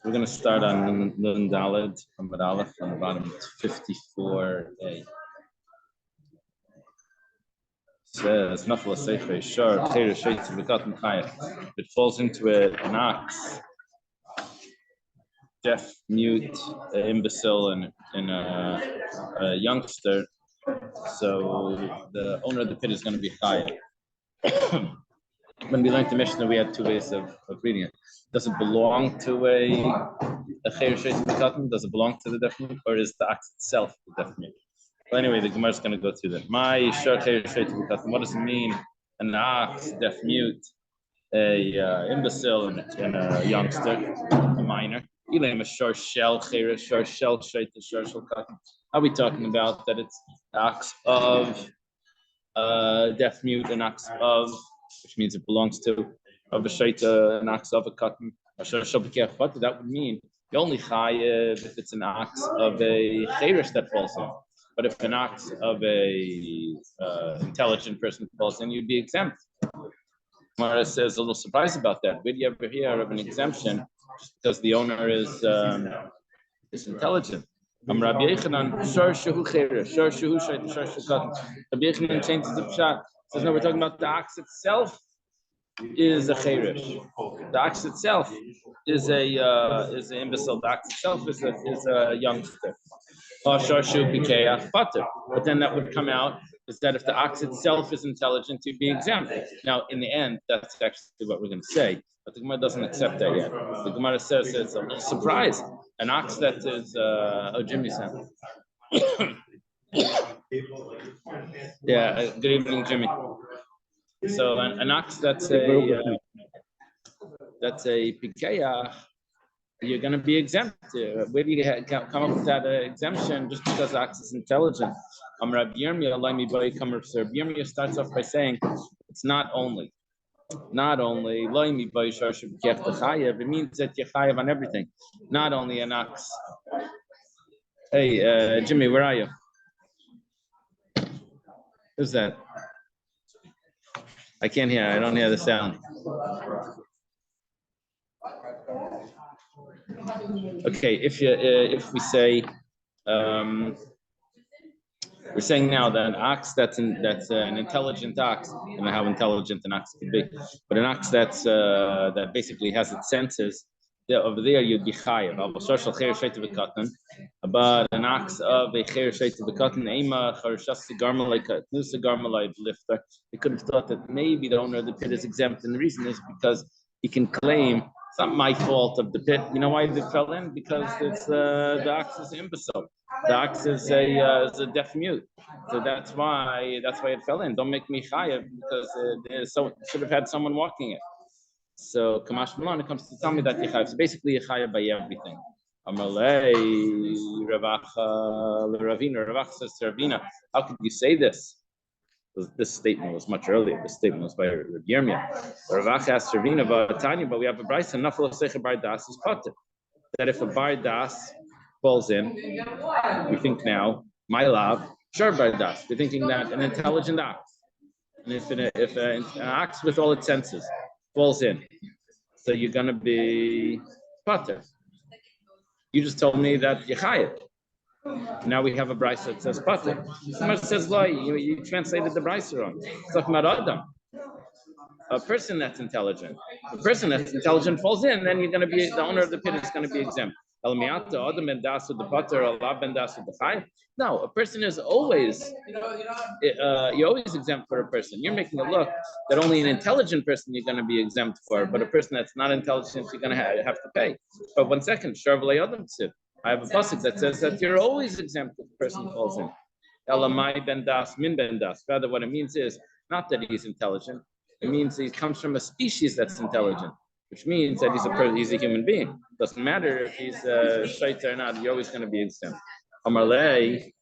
We're going to start on Nun Daled, Kamma Daf, on the bottom. It's 54a. Says Nafla Seife Shar Khair Shayt Bekat Machaya. It falls into an ox, deaf, mute, imbecile, and a youngster. So the owner of the pit is going to be Chaya. When we learned the Mishnah, we had two ways of reading it. Does it belong to a Khair Shayt Bekat? Does it belong to the deaf mute, or is the ox itself the deaf mute? Well, anyway, the Gemara is going to go through that. What does it mean? An ox, deaf mute, a imbecile, and a youngster, a minor. Are we talking about that it's ox of deaf mute, an ox of, which means it belongs to, of a shaita, an ox of a cotton? That would mean you only chayev if it's an ox of a cheirish that falls in. But if an ox of a intelligent person falls in, you'd be exempt. Mara says a little surprised about that. Where do you ever hear of an exemption because the owner is intelligent? Rabbi Yechanan changes the pshat. Says no, we're talking about the ox itself is a cheirish. The ox itself is an imbecile. The ox itself is a youngster. But then that would come out is that if the ox itself is intelligent, you'd be exempt. Now, in the end, that's actually what we're going to say, but the Gemara doesn't accept that yet. The Gemara says it's a little surprise. An ox that is, Jimmy said. Yeah, good evening, Jimmy. So an ox that's a pikeah, you're going to be exempt. Where do you come up with that exemption just because the ox is intelligent? Rabbi Yirmiyah starts off by saying it's not only it means that you're chayav on everything, not only an ox. Hey, Jimmy, where are you? Who's that? I can't hear. I don't hear the sound. Okay, if we say we're saying now that an ox that's an intelligent ox, and how intelligent an ox could be, but an ox that basically has its senses, over there you'd be chayav. But an ox of a chayer shayt v'katan ema charashas garma like a nusa garma like lifter, they could have thought that maybe the owner of the pit is exempt, and the reason is because he can claim it's not my fault of the pit. You know why they fell in? Because it's the ox is imbecile. The ox is a deaf mute, so that's why it fell in. Don't make me chayav because should have had someone walking it. So Kamash Malon, it comes to tell me that you chayav. So basically, you chayav by everything. Amalei Ravina says to Ravina, how could you say this? This statement was much earlier. This statement was by Rabbi Yirmiyah. Ravacha asked Ravina about Tanya, but we have a brayso nafal secher bar das is pater. That if a bar das falls in, we think now my love sure bar das. We're thinking that an intelligent ox, and if an ox with all its senses falls in, so you're going to be pater. You just told me that Yechayah. Now we have a brayso that says pater. Someone says lie. You translated the brayso wrong. It's talking about Adam, a person that's intelligent. A person that's intelligent falls in, then you're going to be the owner of the pit is going to be exempt. El miata Adam ben das with the pater, Allah ben das with the chayv. No, a person is always you're always exempt for a person. You're making it look that only an intelligent person you're going to be exempt for, but a person that's not intelligent you're going to have to pay. But 1 second, Sharvlei Adam tzid. I have a pasuk that says that you're always exempt if the person falls in. Elamai ben das min ben das. Rather, what it means is not that he's intelligent. It means he comes from a species that's intelligent, which means that he's a human being. Doesn't matter if he's a shaita or not. You're always going to be exempt. Amarlei.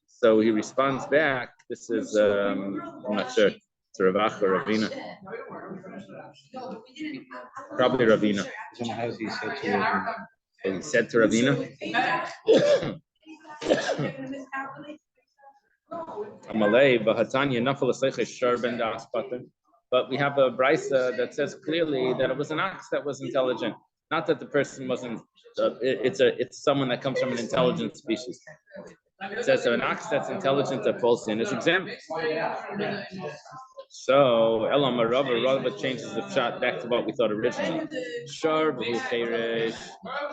So he responds back. This is I'm not sure. It's Ravacha or Ravina. Probably Ravina. He said to Ravina. But we have a brayso that says clearly that it was an ox that was intelligent. Not that the person wasn't. It's someone that comes from an intelligent species. It says an ox that's intelligent that falls in is exempt. So Elam Rava changes the shot back to what we thought originally.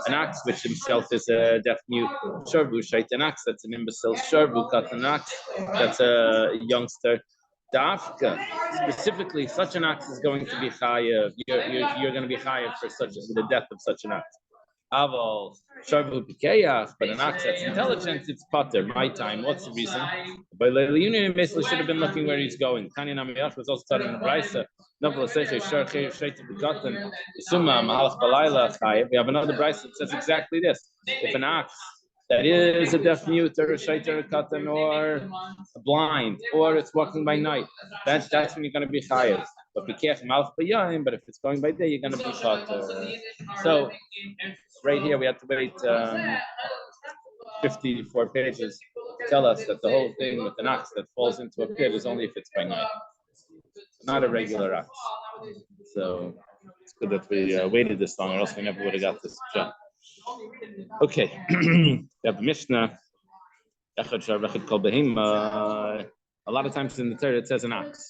An ox which himself is a deaf mute. An ox that's an imbecile. An ox that's a youngster. Dafka, specifically, such an ox is going to be chayav. You're going to be chayav for the death of such an ox. Aval sharvu pikeyach, but an ox that's intelligent, it's pater. My time. What's the reason? But Leilunion basically should have been looking where he's going. Tanya Namiyach was also taught in the Brisa. We have another Brisa that says exactly this. If an ox that is a deaf mute or a shaiter, a katan, or a blind, or it's walking by night, that's when you're going to be chayav. But if it's going by day, you're going to be pater. So right here we have to wait 54 pages to tell us that the whole thing with an ox that falls into a pit is only if it's by night, not a regular ox. So it's good that we waited this long, or else we never would have got this job. Okay, we have Mishnah. A lot of times in the Torah it says an ox,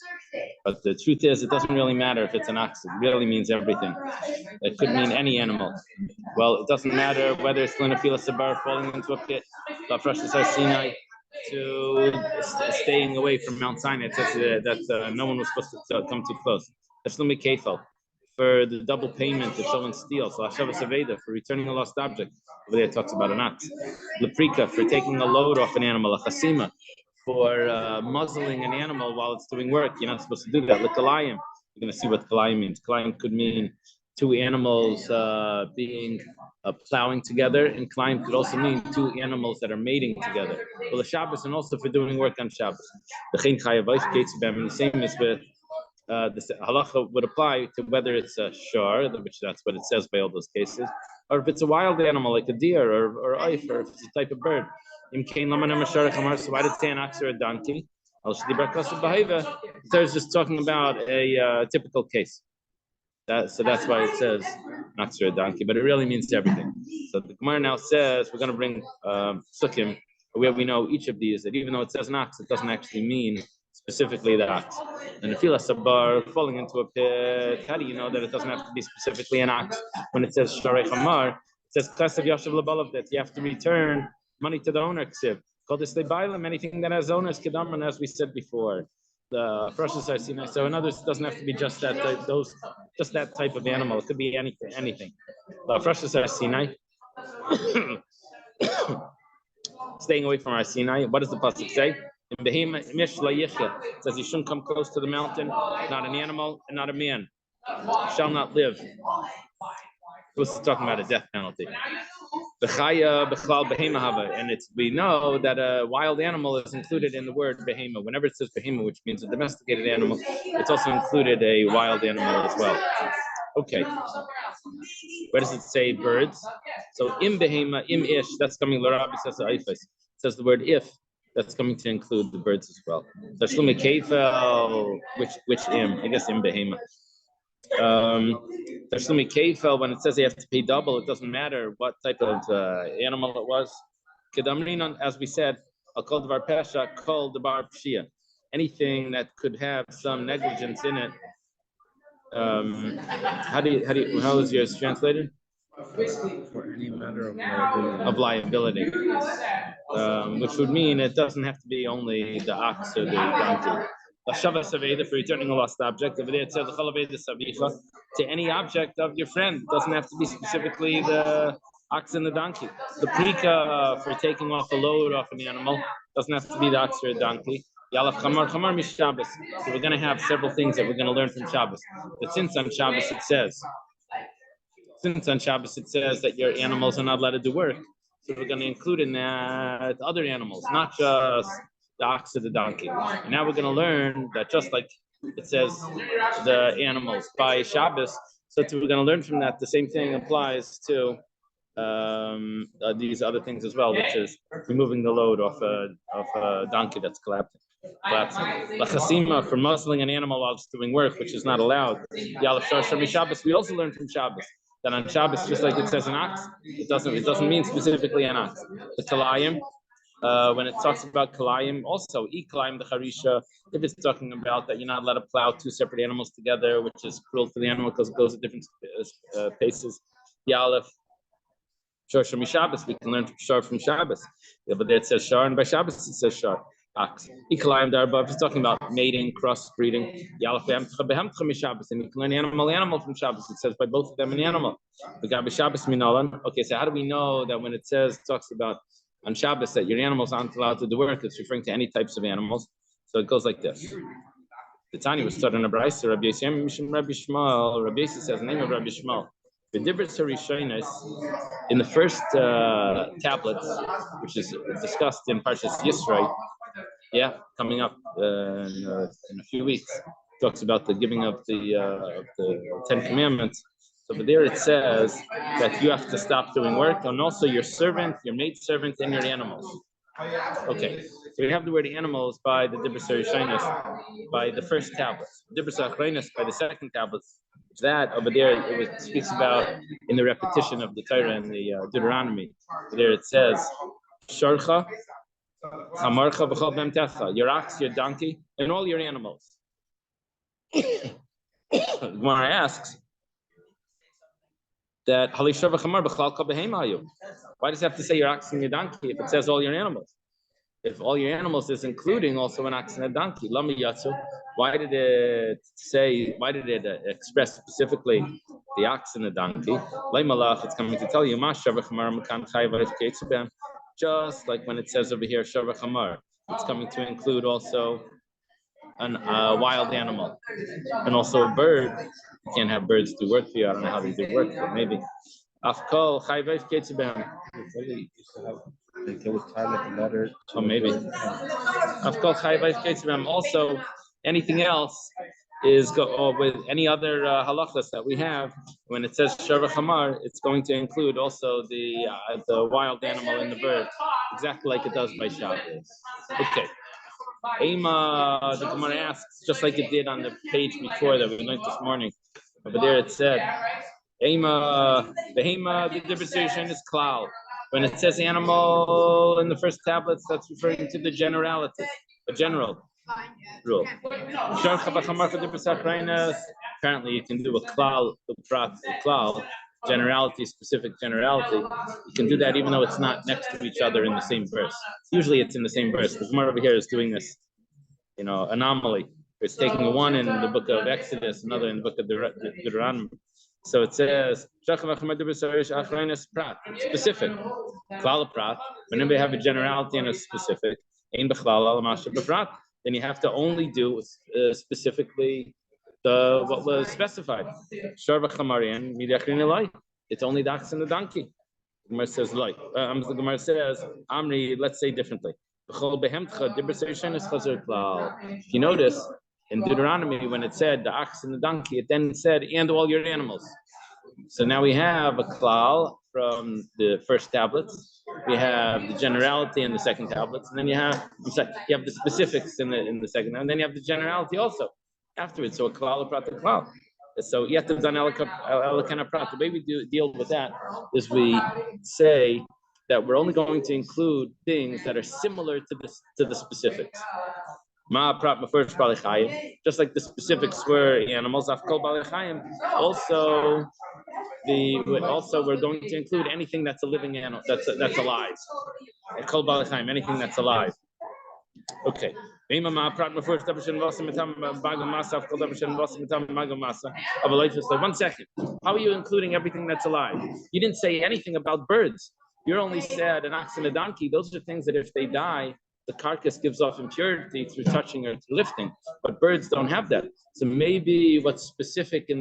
but the truth is it doesn't really matter if it's an ox. It really means everything. It could mean any animal. Well, it doesn't matter whether it's Linafila Sabar falling into a pit, Sinai, to staying away from Mount Sinai. It says that no one was supposed to come too close. For the double payment if someone steals, for returning a lost object. Over there it talks about an ox. Leprika, for taking a load off an animal. A chasima, for muzzling an animal while it's doing work. You're not supposed to do that. L'kalayim, you're going to see what kalayim means. Kalayim could mean two animals being plowing together, and kalayim could also mean two animals that are mating together. Well, the Shabbos, and also for doing work on Shabbos. The same is with the halacha would apply to whether it's a shar, which that's what it says by all those cases, or if it's a wild animal like a deer or oif, or if it's a type of bird. So why did it say an ox or a donkey? It's just talking about a typical case. So that's why it says an ox or a donkey, but it really means everything. So the Gemara now says we're going to bring sukkim, where we know each of these, that even though it says an ox, it doesn't actually mean specifically the ox. And if a sabar falling into a pit, how do you know that it doesn't have to be specifically an ox? When it says sharei chamar, it says kasav yashav labalav, that you have to return money to the owner. Called this leibailim, anything that has owners kedamran, as we said before. The precious are seen. So in others, it doesn't have to be just that just that type of animal. It could be anything. The precious are Sinai. Staying away from our Sinai. What does the pasuk say? In Behema Mish Layicha, it says you shouldn't come close to the mountain, not an animal and not a man. You shall not live. This is talking about a death penalty. And we know that a wild animal is included in the word behema. Whenever it says behema, which means a domesticated animal, it's also included a wild animal as well. Okay. Where does it say birds? So im behema, im ish, that's coming l'rabi says it says the word if. That's coming to include the birds as well. Tashlumi kefel, which im? I guess im behema. Tashlumi kefel, when it says they have to pay double, it doesn't matter what type of animal it was. Kedamrinon, as we said, I'll call the bar pesha, call the bar pshia. Anything that could have some negligence in it. How is yours translated? For any matter of liability. Which would mean it doesn't have to be only the ox or the donkey. For returning a lost object. Over there it says to any object of your friend. It doesn't have to be specifically the ox and the donkey. The prika for taking off a load off an animal doesn't have to be the ox or the donkey. Yalaf chamar mishabbos. So we're going to have several things that we're going to learn from Shabbos. But since on Shabbos it says that your animals are not allowed to do work, so we're going to include in that other animals, not just the ox or the donkey. And now we're going to learn that just like it says the animals by Shabbos, so we're going to learn from that the same thing applies to these other things as well, which is removing the load off a donkey that's collapsing. Lachasima, for muzzling an animal while it's doing work, which is not allowed. Yalaf Shabbos, we also learn from Shabbos that on Shabbos, just like it says an ox, it doesn't mean specifically an ox. The kalayim, when it talks about kalayim, also kalayim the harisha, if it's talking about that you're not allowed to plow two separate animals together, which is cruel to the animal because it goes at different paces. Yalef. Shor from Shabbos, we can learn Shor from Shabbos. Yeah, but there it says Shor, and by Shabbos it says Shor. Ox. Ikalayim darba. If it's talking about mating, crossbreeding, Yalef behemtcha Shabbos, and you can learn animal from Shabbos. It says by both of them an animal. The Gabi Shabbos minalan. Okay, so how do we know that when it talks about on Shabbos that your animals aren't allowed to do work? It's referring to any types of animals. So it goes like this. The Tani was started in a brayso. Rabbi Yisrael Mishum Rabbi Shmuel. Rabbi Yisrael says the name of Rabbi Shmuel. The Dibros Harishonos in the first tablets, which is discussed in Parshas Yisro, coming up in a few weeks, talks about the giving of the Ten Commandments. So over there it says that you have to stop doing work, and also your servant, your maidservant, and your animals. Okay, so we have the word animals by the Dibros Harishonos by the first tablet, Dibros Achronos by the second tablet. That over there it speaks about in the repetition of the Torah and the Deuteronomy. There it says, "Sharcha, Chamarcha, B'chol B'mtecha," your ox, your donkey, and all your animals. Gemara asks that Halishav Chamar B'chol Kol B'heimayu. Why does it have to say your ox and your donkey if it says all your animals? If all your animals is including also an ox and a donkey, Lami Yatsu. Why did it express specifically the ox and the donkey? It's coming to tell you, just like when it says over here, Shavach Hamar, it's coming to include also a wild animal and also a bird. You can't have birds do work for you. I don't know how they do work, but maybe. Afkol Chayvev Ketzibam. They would highlight the letter. Oh, maybe. Afkol Chayvev Ketzibam. Also, anything else is with any other halachas that we have. When it says Shavach Hamar, it's going to include also the wild animal and the bird, exactly like it does by Shabbos. Okay. Ema, the Gemara asks, just like it did on the page before that we learned this morning. Over there it said, Ema, the differentiation is klal. When it says animal in the first tablets, that's referring to the generality, a general rule. Apparently, you can do a klal, generality, specific generality. You can do that even though it's not next to each other in the same verse. Usually, it's in the same verse. The Gemara over here is doing this, anomaly. It's taking one in the book of Exodus, another in the book of Deuteronomy. So it says specific. Klal prat. Whenever you have a generality and a specific, then you have to only do specifically what was specified. It's only the ox and the donkey. The Gemara says like. The Gemara says Amri. Let's say differently. If you notice in Deuteronomy when it said the ox and the donkey, it then said and all your animals. So now we have a klal from the first tablets. We have the generality in the second tablets, and then you have the specifics in the second, and then you have the generality also afterwards. So a klal, a prat, a klal. So you have to done elakana prat. The way we deal with that is we say that we're only going to include things that are similar to the specifics. Ma prat first balichayim, just like the specifics were animals. Afkol balichayim. Also, we're going to include anything that's a living animal, that's alive. Kol balichayim, anything that's alive. Okay. So 1 second. How are you including everything that's alive? You didn't say anything about birds. You only said an ox and a donkey. Those are things that if they die, the carcass gives off impurity through touching or through lifting. But birds don't have that. So maybe what's specific in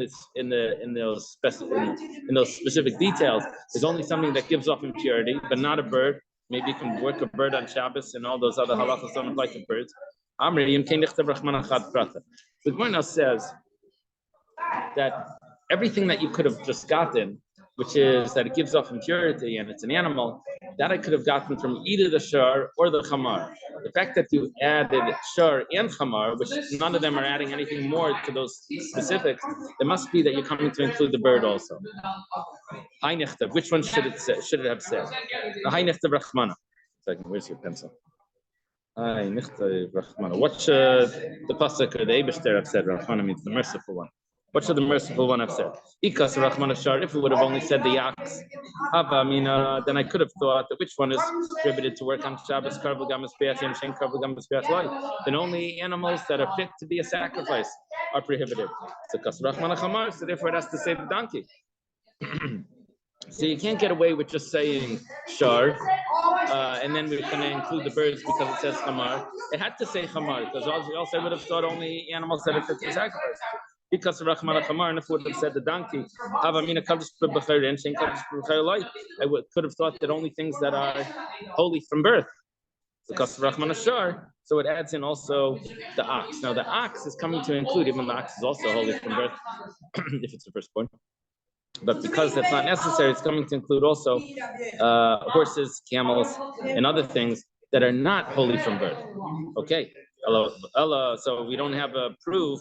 those specific details is only something that gives off impurity, but not a bird. Maybe you can work a bird on Shabbos and all those other halachas don't apply to birds. The Gemara now says that everything that you could have just gotten which is that it gives off impurity and it's an animal, that I could have gotten from either the shar or the chamar. The fact that you added shar and chamar, which none of them are adding anything more to those specifics, it must be that you're coming to include the bird also. Which one should it say, should it have said? The Hainichtav Rachmana. Second, where's your pencil? What should the pasuk or the Eibishter have said? Rachmana means the merciful one. What should the merciful one have said? Ikas Rachmana Shar. If it would have only said the yaks, then I could have thought that which one is prohibited to work on Shabbos, Karvel Gamas Beach, and Shen Karvel Gamas Beach Light. Then only animals that are fit to be a sacrifice are prohibited. So Ikas Rachmana Chamar. So therefore, it has to say the donkey. So you can't get away with just saying shar, and then we're going to include the birds because it says chamar. It had to say chamar because else I would have thought only animals that are fit for sacrifice. Because of Rachmana chamar, and if we would have said the donkey, I could have thought that only things that are holy from birth. Because of Rachmana shar, so it adds in also the ox. Now the ox is coming to include, even the ox is also holy from birth, if it's the first point. But because that's not necessary, it's coming to include also horses, camels, and other things that are not holy from birth. Okay, so we don't have a proof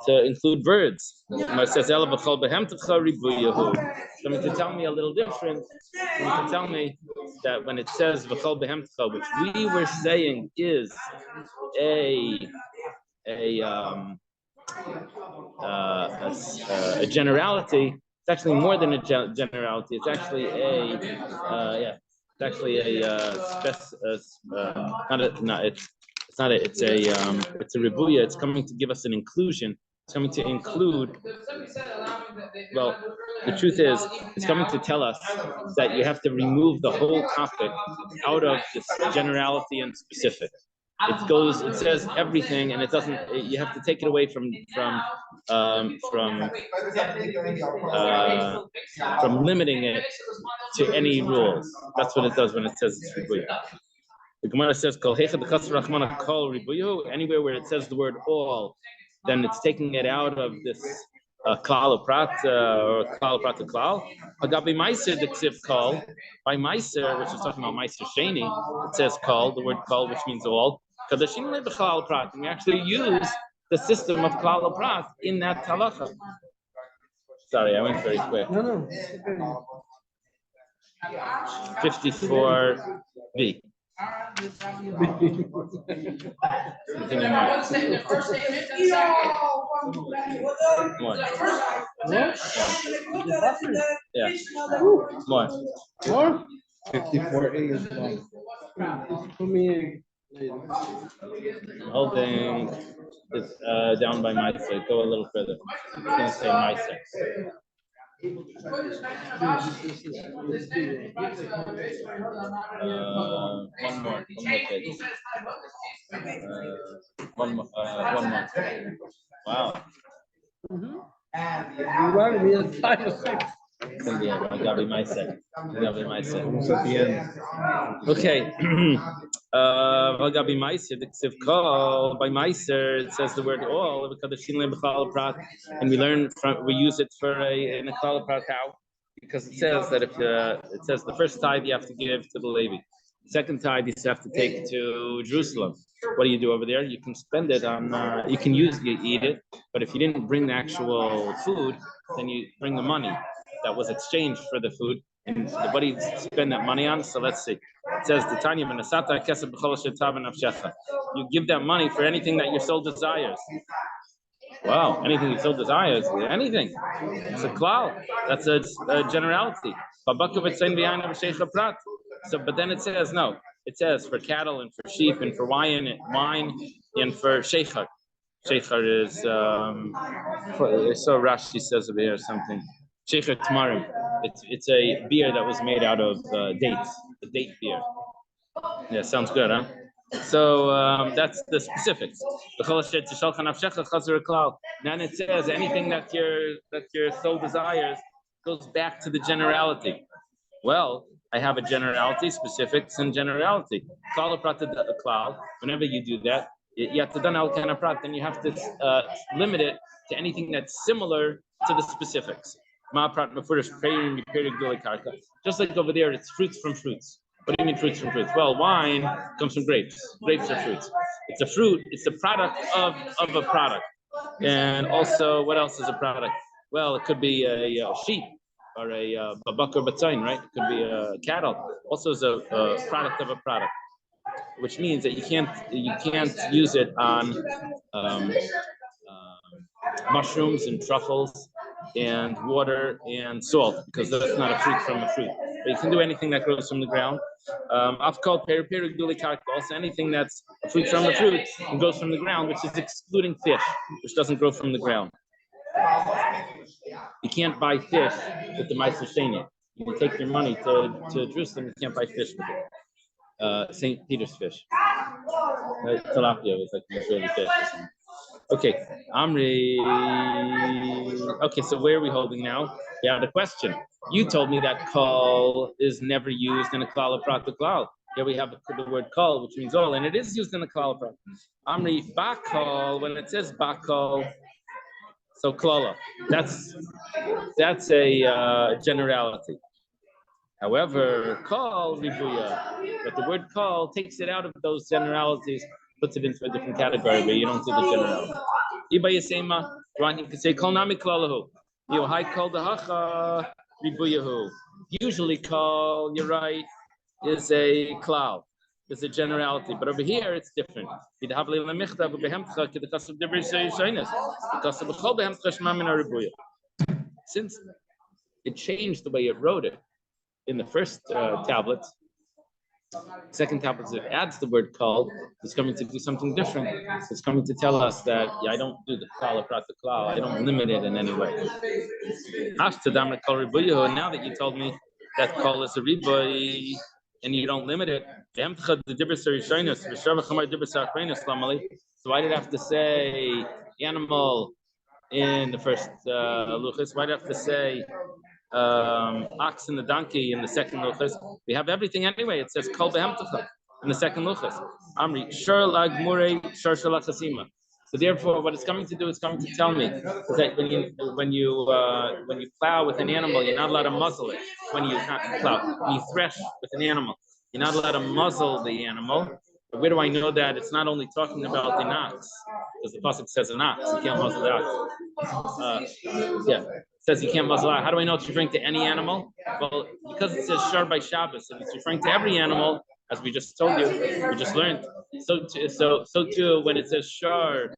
to include birds. It says, coming to tell me a little different. Coming to tell me that when it says v'chol behemtcha, which we were saying is a generality. It's actually more than a generality. It's actually it's a ribuya. It's coming to give us an inclusion. It's coming to include. Well, the truth is, it's coming to tell us that you have to remove the whole topic out of this generality and specific. It says everything, and it doesn't. You have to take it away from limiting it to any rules. That's what it does when it says it's ribuya. The Gemara says anywhere where it says the word all, then it's taking it out of this klal prat or klal prat to klal. Agabi meiser the ksiv kol by meiser, which is talking about meiser sheni. It says kol, the word kol, which means all. Kadashin le b'klal prat, and we actually use the system of klal prat in that halacha. Sorry, I went very quick. No. 54b. Continue more. Yeah. More. 54A is long. Holding is down by my side. Go a little further. It's going to say my side. One more page. One more. Wow. Gabi my side. Almost at the end. Okay. Gabi Meiser, the Ksiv Kol by Meiser, it says the word all, and we use it in a Klal Prat. How? Because it says that if it says the first tithe you have to give to the Levi, the second tithe you have to take to Jerusalem. What do you do over there? You can spend it on, you eat it, but if you didn't bring the actual food, then you bring the money that was exchanged for the food. And what do you spend that money on? So let's see. It says the Tanya Menasata Kesef B'chol Shetav Nafshecha. You give that money for anything that your soul desires. Wow, anything your soul desires, anything. It's a klal. That's a generality. So, but then it says no. It says for cattle and for sheep and for wine and for sheikhar. Sheikhar is so Rashi says over here something. Sheikhar Tamarim. It's a beer that was made out of dates, the date beer. Yeah, sounds good, huh? So that's the specifics. Then it says anything that your soul desires goes back to the generality. Well, I have a generality, specifics, and generality. Whenever you do that, you have to done al prat, then you have to limit it to anything that's similar to the specifics. Just like over there, it's fruits from fruits. What do you mean fruits from fruits? Well, wine comes from grapes. Grapes are fruits. It's a fruit. It's a product of a product. And also, what else is a product? Well, it could be a sheep or a babak or batzain, right? It could be a cattle. Also, is a product of a product, which means that you can't use it on mushrooms and truffles and water and salt, because that's not a fruit from a fruit. But you can do anything that grows from the ground. I've called also anything that's a fruit from a fruit and grows from the ground, which is excluding fish, which doesn't grow from the ground. You can't buy fish with the Meiser Sheni. You take your money to Jerusalem, you can't buy fish with it. St. Peter's fish. Tilapia was like an Israeli fish. Okay, Amri. Okay, so where are we holding now? Yeah, the question. You told me that kol is never used in a klal of prat klal. Here we have the word kol, which means all, and it is used in the klal of prat. Amri bakol, when it says bakol, so klala, that's a generality. However, kol ribuya, but the word kol takes it out of those generalities, puts it into a different category where you don't see the generality. Iba yasema, you can say kol nami klalahu. You high kol dahacha ribuyahu. Usually kol, you're right, is a klal, is a generality, but over here it's different. Since it changed the way it wrote it in the first tablet, second tablet, it adds the word kol. It's coming to do something different. It's coming to tell us that I don't do the klal across the klal. I don't limit it in any way. Now that you told me that kol is a riboy and you don't limit it, so why did I have to say animal in the first luchas? Why did I have to say ox and the donkey in the second luchas? We have everything anyway. It says kol behemtecha in the second luchas. Amri shur lag murei shur shalachasima. So therefore, what it's coming to do is coming to tell me that when you plow with an animal, you're not allowed to muzzle it. When you thresh with an animal, you're not allowed to muzzle the animal. But where do I know that it's not only talking about the ox? Because the pasuk says an ox, you can't muzzle the ox. It says you can't muzzle out. How do I know it's referring to any animal? Well, because it says shar by Shabbos, and it's referring to every animal, as we just told you, we just learned. So too, when it says shar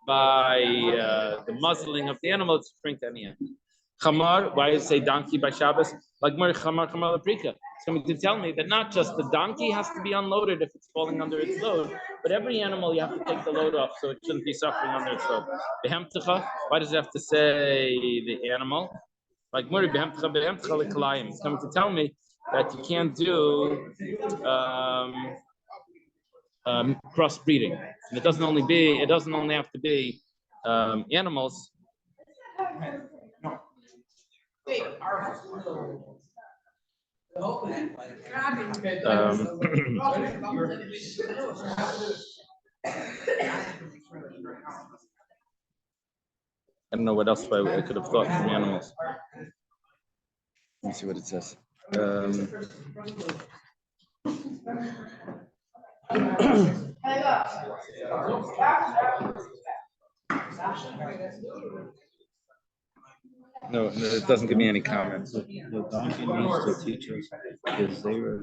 by the muzzling of the animal, it's referring to any animal. Chamar, why does it say donkey by Shabbos? Like chamar laprika. It's coming to tell me that not just the donkey has to be unloaded if it's falling under its load, but every animal you have to take the load off so it shouldn't be suffering under its load. Behemtecha, why does it have to say the animal? Like it's coming to tell me that you can't do crossbreeding, and it doesn't only have to be animals. I don't know what else I could have thought from animals. Let me see what it says. No, it doesn't give me any comments. The donkey needs to teach us is Zera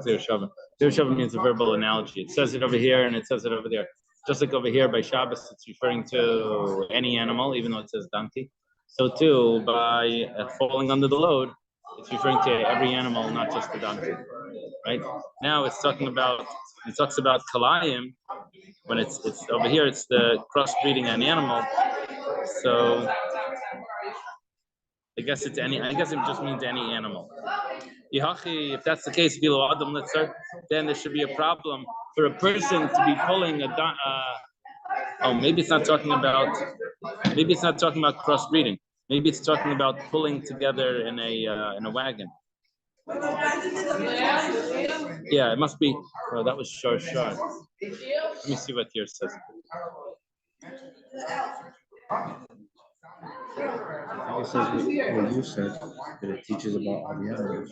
Shava. Zera Shava means a verbal analogy. It says it over here and it says it over there. Just like over here by Shabbos, it's referring to any animal, even though it says donkey. So too, by falling under the load, it's referring to every animal, not just the donkey. Right? Now it talks about kalayim. When it's over here, it's the crossbreeding an animal. So I guess it just means any animal. If that's the case, then there should be a problem for a person to be pulling maybe it's not talking about crossbreeding. Maybe it's talking about pulling together in a wagon. Yeah, it must be. Oh, that was shar. Let me see what here says. It says what you said, that it teaches about all the animals.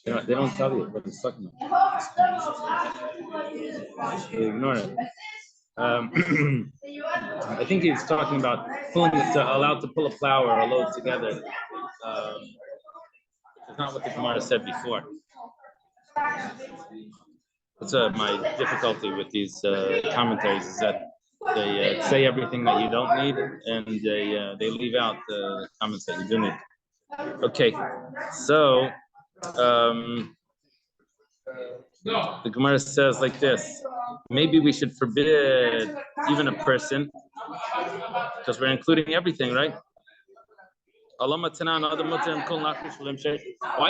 They don't tell you what it's talking about. They ignore it. I think he's talking about allowed to pull a plow or a load together. It's not what the Gemara said before. That's my difficulty with these commentaries is that they say everything that you don't need and they leave out the comments that you do need. Okay, so the Gemara says like this: maybe we should forbid even a person because we're including everything, right? Why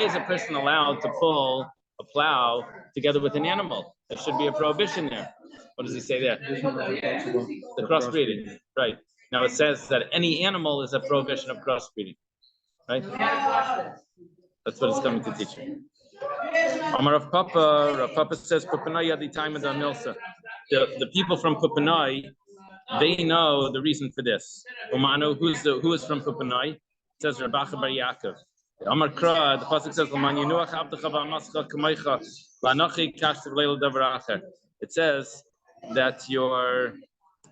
is a person allowed to pull a plow together with an animal? There should be a prohibition there. What does he say there? The crossbreeding, right? Now it says that any animal is a prohibition of crossbreeding, right? That's what it's coming to teach you. Rav Papa says, the people from Pupanai, they know the reason for this. Who is from Pupanai? It says Rabacha Bar Yaakov. Amar Kra, the pasuk says, it says that your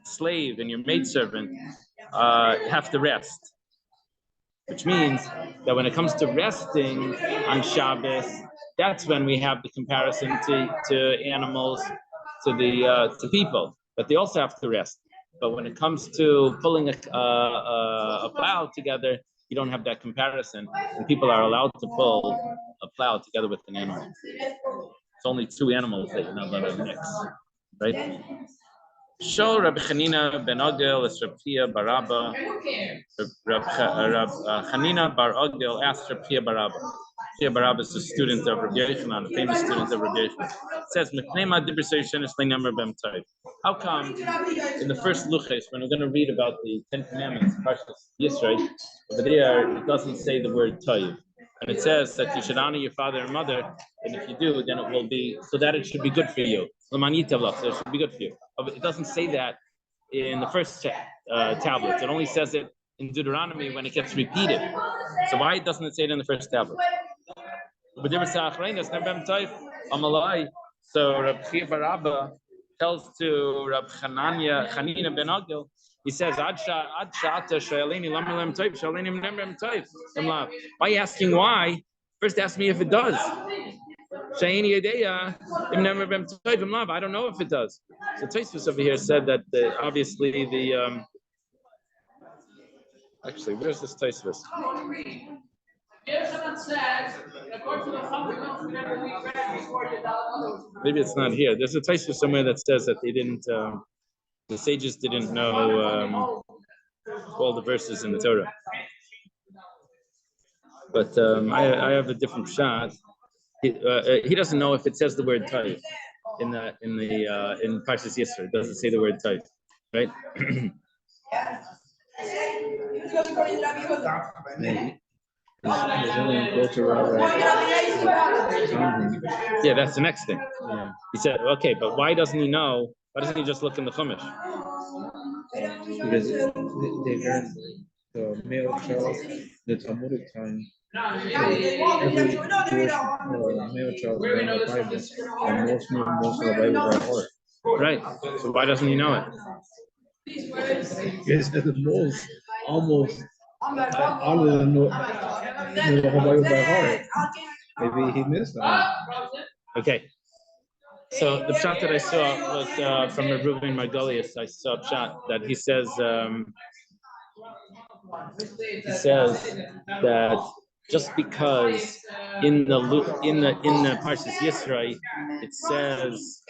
slave and your maidservant have to rest, which means that when it comes to resting on Shabbos, that's when we have the comparison to animals, to people, but they also have to rest. But when it comes to pulling a plow together, you don't have that comparison, and people are allowed to pull a plow together with an animal. It's only two animals that you're not allowed to mix, right? Show Rabbi Chanina ben Ogel as Rabbi Chia Barabba. Chanina bar Ogel asked Rabbi Chia Barabba. Chia Barabba is a student of Rabbi Yochanan, a famous student of Rabbi Yochanan. It says, how come in the first luches, when we're going to read about the Ten Commandments, Parshas Yisrael, over there it doesn't say the word toiv, and it says that you should honor your father and mother, and if you do, then it will be so that it should be good for you. So it should be good for you. It doesn't say that in the first tablets. It only says it in Deuteronomy when it gets repeated. So why doesn't it say it in the first tablet? So Rabbi Chia Barabba tells to Rabbi Chanina ben Agil, he says, why are you asking why? First ask me if it does. I don't know if it does. So Tosfos over here said that obviously actually, where's this Tosfos? Maybe it's not here. There's a Tosfos somewhere that says that they didn't, the sages didn't know all the verses in the Torah. But I have a different shot. He doesn't know if it says the word "tayv" in Parshas Yisro. It doesn't say the word "tayv," right? Yeah, that's the next thing. Yeah. He said, okay, but why doesn't he know? Why doesn't he just look in the Chumash? Because they learn the male child, the Talmudic time. Every Jewish male child learn the Bible, and most of the Bible by heart. Right. So why doesn't he know it? Because the most, almost all of them know the whole Bible by heart. Maybe he missed that. Okay. So the shot that I saw was from Reuven Margolius. I saw a shot that he says that just because in the Parshas Yisrael it says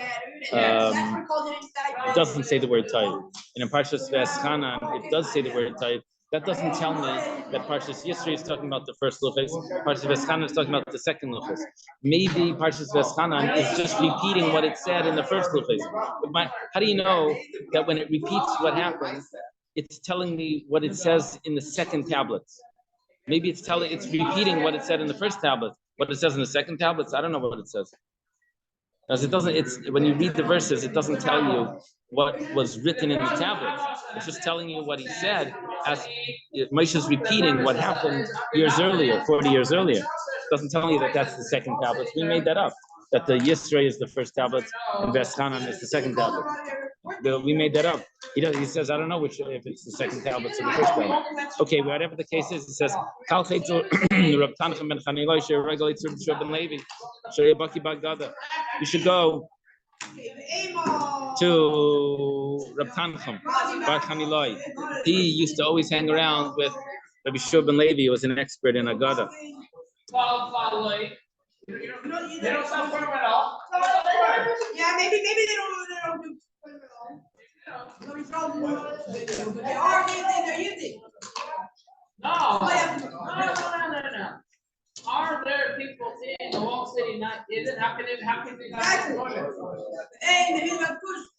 it doesn't say the word "tayv," and in Parshas Veschanan it does say the word "tayv." That doesn't tell me that Parshas Yisrael is talking about the first luchos. Parshas Veschanan is talking about the second luchos. Maybe Parshas Veschanan is just repeating what it said in the first luchos. How do you know that when it repeats what happens, it's telling me what it says in the second tablets? Maybe it's repeating what it said in the first tablet. What it says in the second tablets, I don't know what it says. Because it doesn't. It's when you read the verses, it doesn't tell you what was written in the tablets. It's just telling you what he said as Moshe's repeating what happened years earlier, 40 years earlier. It doesn't tell you that that's the second tablet. We made that up. That the Yisra is the first tablet and Veschanan is the second tablet. We made that up. He says, I don't know which if it's the second tablet or the first tablet. Okay, whatever the case is, it says, Kal Chaytzu Rab Tanchem ben Chanilai She'regel Yitzur B'Shua ben Levi She'Yabaki Bagdada. You should go to Rab Tanchem bar Chanilai. He used to always hang around with Rabbi Shua ben Levi, who was an expert in Agada. They don't sell firm at all. Yeah, maybe they don't do firm at all. They are using, they're using. No. Are there people in the whole city not is it? How can they not? Hey, maybe they got pushed.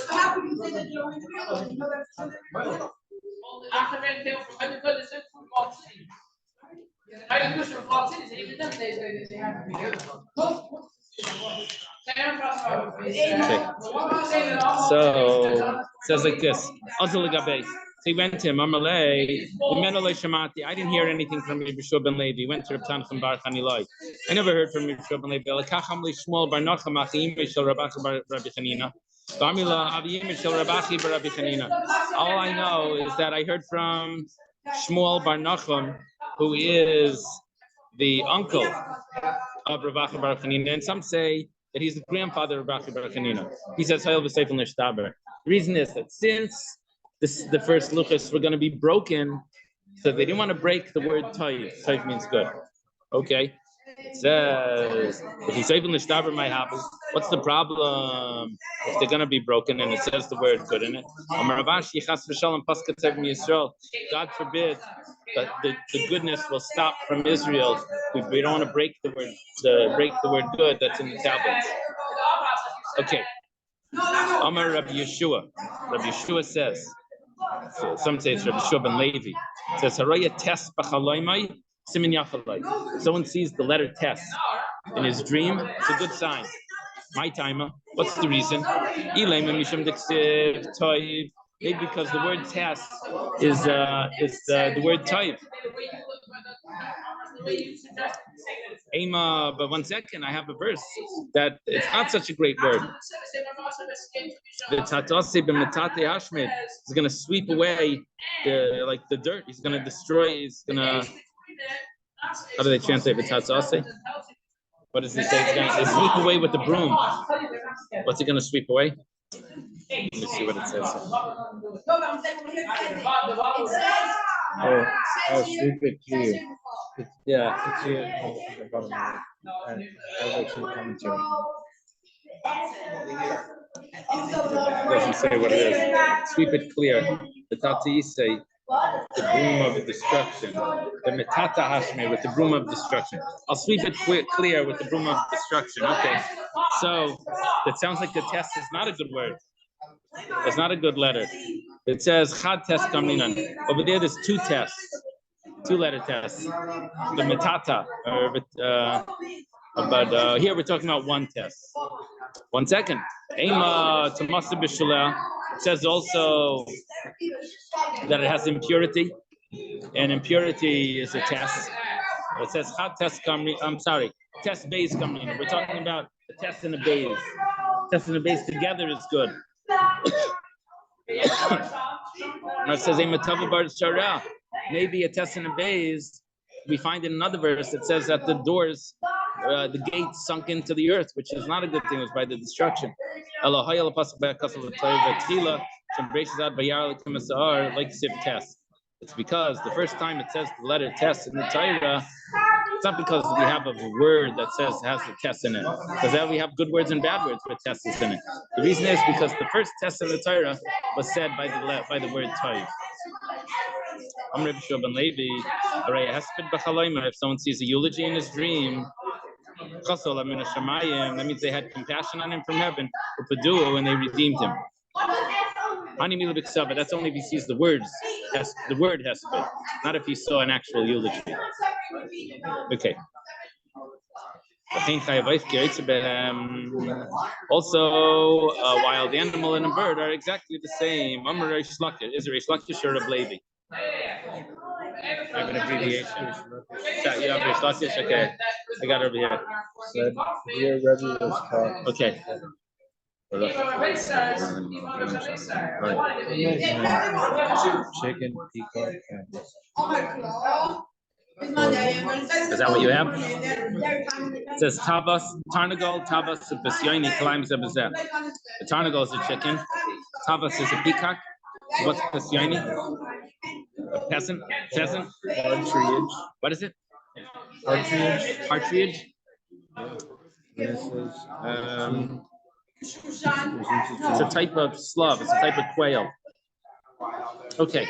How can you say that you don't read the real? After they came from because it's in football city. I push from football cities, even them they have to be good. So it says like this. So he went to him, I didn't hear anything from Rabbi Shua ben Levi. He went to Reb Tanchem bar Chanilai. I never heard from Rabbi Shua ben Levi. All I know is that I heard from Shmuel bar Nachum, who is the uncle of Rav Acha bar Chanina, and some say that he's the grandfather of Rav Acha bar Chanina. He says, the reason is that since the first luchas were going to be broken, so they didn't want to break the word toiv. Toiv means good. Okay. It says, if you say l'shtaber my happen, what's the problem if they're going to be broken and it says the word good in it? God forbid that the goodness will stop from Israel. We don't want to break the word good that's in the tablets. Okay. Amar Rabbi Yeshua. Rabbi Yeshua says, so some say it's Rabbi Yeshua ben Levi. It says, Haraya tes b'chalaymai simin yachalai. If someone sees the letter tes in his dream, it's a good sign. My timer. What's the reason? Maybe because the word tes is the word toiv. But 1 second, I have a verse that it's not such a great word. The tatase b'metate hashmid is going to sweep away the dirt. He's going to destroy. He's going to. How do they translate the tatase? What does he say? He's going to sweep away with the broom. What's he going to sweep away? Let me see what it says. Sweep it clear. Yeah. It's here at the bottom of it. And I'll write some commentary. It doesn't say what it is. Sweep it clear. The Tatai say the broom of destruction. The metata hashme with the broom of destruction. I'll sweep it clear with the broom of destruction. Okay. So it sounds like the test is not a good word. It's not a good letter. It says chad test kaminan. Over there, there's two tests, two-letter tests. The metata, but here we're talking about one test. 1 second. Ema tamasa b'shaleh. It says also that it has impurity, and impurity is a test. It says chad test kaminan. I'm sorry, test base kaminan. We're talking about a test and a base. Test and a base together is good. It says maybe a test in a base. We find in another verse that says that the doors, the gates sunk into the earth, which is not a good thing. It was by the destruction. It's because the first time it says the letter test in the Torah, it's not because we have a word that says it has the test in it. Because then we have good words and bad words with test is in it. The reason is because the first test in the Torah was said by the word Torah. I'm Rabbi Shua ben Levi. If someone sees a eulogy in his dream, that means they had compassion on him from heaven, when they redeemed him. That's only if he sees the words. The word hesped, not if he saw an actual eulogy. Okay. Also, while the animal and a bird are exactly the same. Is a Reish Lakish or a Levi? I have an abbreviation. You have Reish Lakish? Okay. I got it over here. Said here Rebbe was taught. Okay. Chicken, peacock, and Is that what you have? It says Tabas, Tarnagol, Tabas, Besyoini, Kalaim Zebazeh. The Tarnagol is a chicken. Tabas is a peacock. What's Besyoini? A peasant? Pheasant? partridge. What is it? Partridge. Partridge? This is It's a type of slav. It's a type of quail. Okay,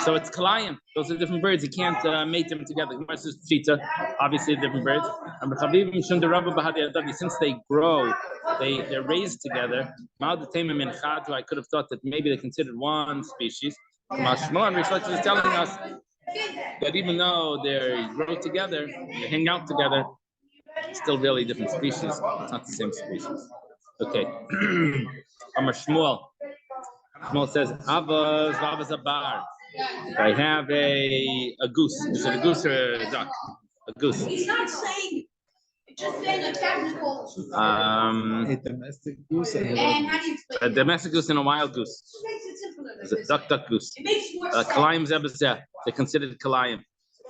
so it's kalayim. Those are different birds. You can't mate them together. Versus cheetah, obviously different birds. Since they grow, they're raised together. I could have thought that maybe they considered one species. Mashmon is telling us that even though they grow together, they hang out together, it's still really different species. It's not the same species. Okay, Amar Shmuel. Shmuel says, Avaz a bar. I have a goose. Is it a goose or a duck? A goose. He's not saying, just saying a technical. a domestic goose and a domestic goose and a wild goose. It's a duck goose. Kalayim zebazeh. They're considered kalayim.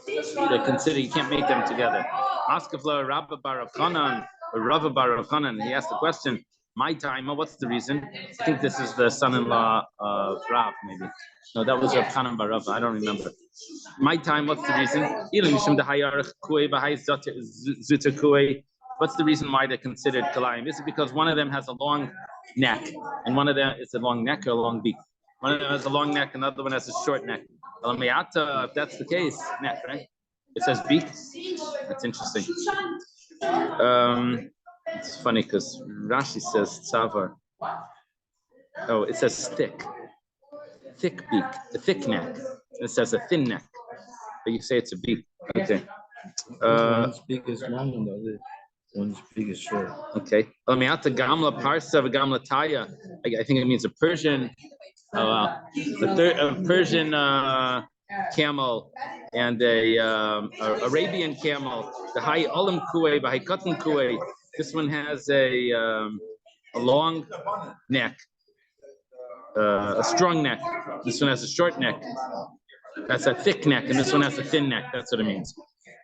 They're considered, you can't make them together. Askafla Rabba Bar Chanan, Rabba Bar Chanan. He asked the question, my time, what's the reason? I think this is the son-in-law of Rav, maybe. No, that was Rav Chanan Bar Rav. I don't remember. My time, what's the reason? What's the reason why they're considered kalayim? Is it because one of them has a long neck, and one of them is a long neck or a long beak? One of them has a long neck, and another one has a short neck. If that's the case, neck, right? It says beak. That's interesting. It's funny because Rashi says tzavar. Oh, it says thick beak, a thick neck. It says a thin neck, but you say it's a beak. Okay. one's beak is long and the other one's beak is short. Okay. Gamla parsa gamla taya. I think it means a Persian. A Persian camel and a Arabian camel. The high olim kuei, the high cotton kuei. This one has a long neck, a strong neck. This one has a short neck. That's a thick neck, and this one has a thin neck. That's what it means.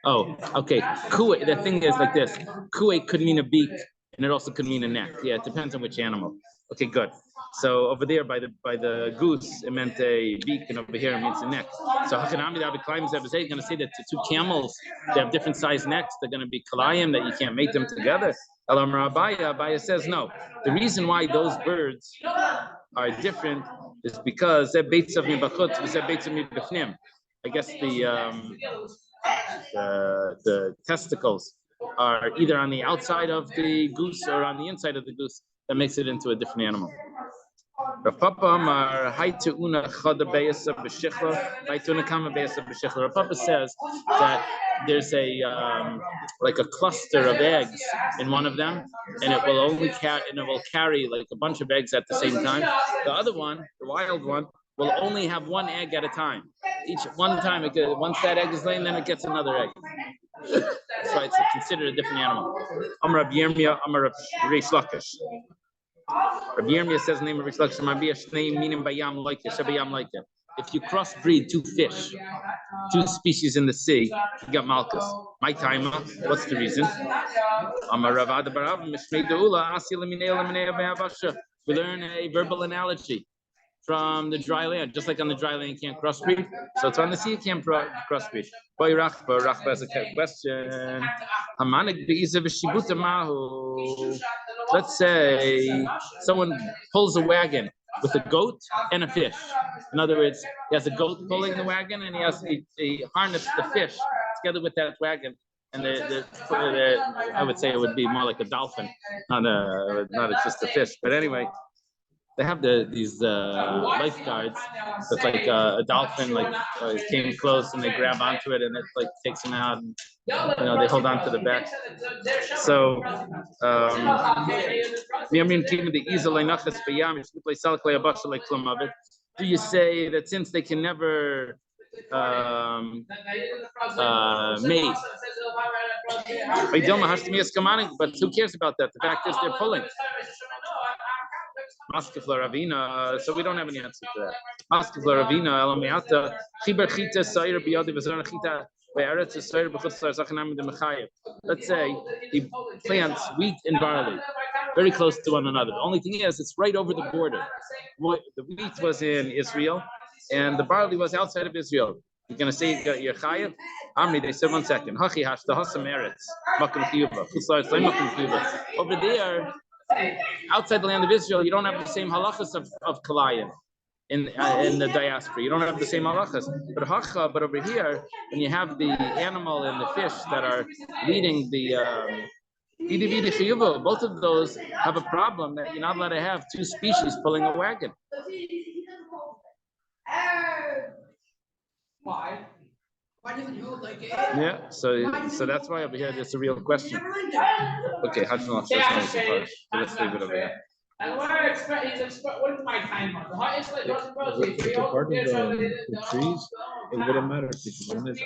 Oh, okay. Kuei. The thing is like this. Kuei could mean a beak, and it also could mean a neck. Yeah, it depends on which animal. Okay, good. So over there by the goose, it meant a beak, and over here it means a neck. So Hachanami David Kalayim Zebazeh, you're going to say that the two camels, they have different sized necks, they're going to be Kalayim, that you can't make them together. Elamar Abaya says no. The reason why those birds are different is because they're beits of mibachut, they're beits of mibachnim. I guess the testicles are either on the outside of the goose or on the inside of the goose. That makes it into a different animal. Rav Papa says that there's a like a cluster of eggs in one of them, and it will carry like a bunch of eggs at the same time. The other one, the wild one, will only have one egg at a time. Once that egg is laying, then it gets another egg. That's why it's considered a different animal. Amar Rabbi Yirmiyah, Amar Rabbi Reish Lakish. Rabbi Yirmiyah says the name of Reish Lakish. If you crossbreed two fish, two species in the sea, you got malchus. My timer, what's the reason? We learn a verbal analogy from the dry land. Just like on the dry land, you can't crossbreed. So it's on the sea, you can't crossbreed. Rachba has a question. Let's say someone pulls a wagon with a goat and a fish. In other words, he has a goat pulling the wagon, and he harnessed the fish together with that wagon. And I would say it would be more like a dolphin, not just a fish. But anyway, they have these lifeguards. That's like a dolphin like came close and they grab onto it and it like takes them out. And, they hold on to the back. So do you say that since they can never mate? But who cares about that? The fact is they're pulling. So we don't have any answer to that. Let's say he plants wheat and barley very close to one another. The only thing is, it's right over the border. The wheat was in Israel, and the barley was outside of Israel. You're going to say you're chayav? Amri, they said 1 second. Hachi hash the hasam eretz makom chiyuva. Over there, outside the land of Israel, you don't have the same halachas of kalayim in the diaspora. You don't have the same halachas. But over here, when you have the animal and the fish that are leading the both of those have a problem that you're not allowed to have two species pulling a wagon. Why? Why doesn't you like it? Yeah, so that's why over here there's a real question. Okay, let's leave it over here. And what is my time? If it's a part of the trees, it wouldn't matter because one is